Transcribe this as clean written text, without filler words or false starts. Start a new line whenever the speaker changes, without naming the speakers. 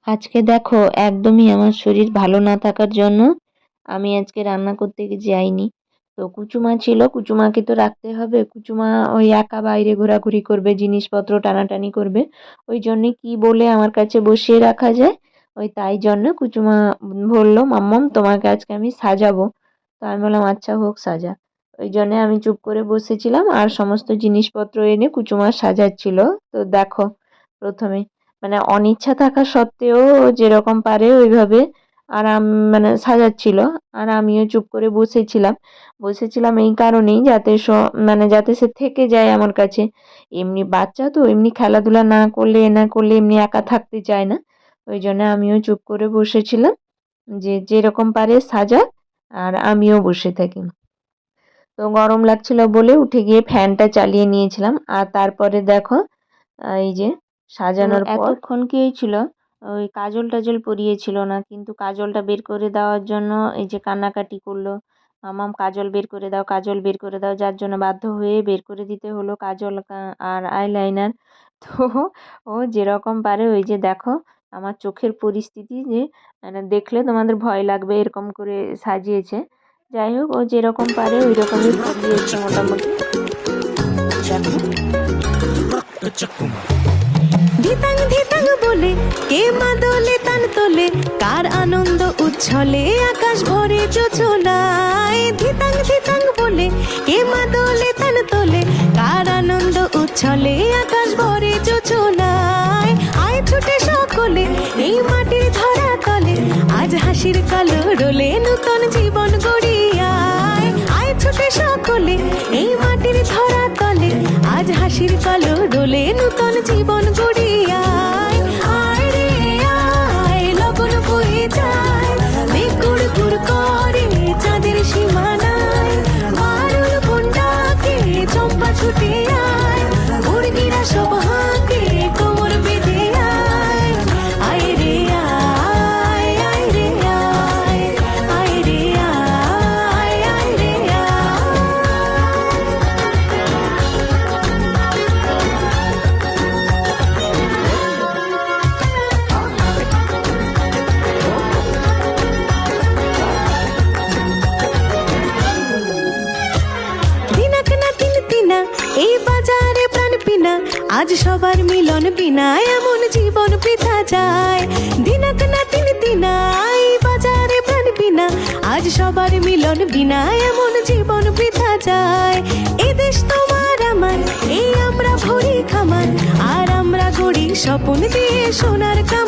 আজকে দেখো একদমই আমার শরীর ভালো না থাকার জন্য আমি আজকে রান্না করতে যাইনি। তো কুচুমা ছিল, কুচুমাকে তো রাখতে হবে। কুচুমা ওই একা বাইরে ঘোরাঘুরি করবে, জিনিসপত্র টানাটানি করবে। ওই জন্যে কি বলে আমার কাছে বসিয়ে রাখা যায়। ওই তাই জন্য কুচুমা বলল, মাম্মাম তোমাকে আজকে আমি সাজাবো। তো আমি বললাম আচ্ছা হোক সাজা। ওই জন্যে আমি চুপ করে বসেছিলাম আর সমস্ত জিনিসপত্র এনে কুচুমা সাজাচ্ছিল। তো দেখো প্রথমে মানে অনিচ্ছা থাকা সত্ত্বেও ও যেরকম পারে ওইভাবে আরাম মানে সাজাচ্ছিল। আর আমিও চুপ করে বসেছিলাম এই কারণেই যাতে সে থেকে যায় আমার কাছে। এমনি বাচ্চা তো এমনি খেলাধুলা না করলে এ না করলে এমনি একা থাকতে চায় না। ওই জন্য আমিও চুপ করে বসেছিলাম যে যেরকম পারে সাজাক আর আমিও বসে থাকি। তো গরম লাগছিল বলে উঠে গিয়ে ফ্যানটা চালিয়ে নিয়েছিলাম। আর তারপরে দেখো এই যে সাজানোর পর এতক্ষণ কি হয়েছিল, ওই কাজল টাজল পরিয়েছিল না, কিন্তু কাজলটা বের করে দেওয়ার জন্য এই যে কান্নাকাটি করলো, মামাম কাজল বের করে দাও, কাজল বের করে দাও, যার জন্য বাধ্য হয়ে বের করে দিতে হলো কাজল আর আইলাইনার। তো ও যেরকম পারে ওই যে দেখো আমার চোখের পরিস্থিতি যে মানে দেখলে তোমাদের ভয় লাগবে এরকম করে সাজিয়েছে। যাই হোক ও যেরকম পারে ওই রকমই পরিয়েছে মোটামুটি। দেখো
ধিতাং ধিতাং বলে কে মাদলে তান তোলে, কার আনন্দ উচ্ছলে আকাশ ভরে যোজনায়। ধিতাং ধিতাং বলে কে মাদলে তান তোলে, কার আনন্দ উচ্ছলে আকাশ ভরে যোজনায়। আয় ছুটে সকলে এই মাটির ধরা তলে, আজ হাসির কালো রোলে নূতন জীবন গড়িয়ায়। আয় ছুটে সকলে এই মাটির ধরা তলে, আজ হাসির কালো রোলে নূতন জীবন গড়িয়ায়। আয় রে আয় লগন বয়ে যায়, মেঘ গুড় গুড় করে চাঁদের সীমানায়। মারুল বন্ডাকে চম্পা ছুটে আয়, মুরগিরা সব হাঁকে কোমর বেঁধে আয়। আয় রে আয়, আয় রে আয়, আয় রে আয়, আয় রে আয়। দিনাক না তিন তিনা এই বাজারে প্রাণ পিনা, আজ সবার মিলন বিনা এমন জীবন বৃথা যায়। দিনাক না তিন তিনা এই বাজারে প্রাণ পিনা, আজ সবার মিলন বিনা এমন জীবন বৃথা যায়। এ দেশ তোমার আমার, এই আমরা ভরি খামার, আর আমরা গড়ি স্বপন দিয়ে সোনার কাম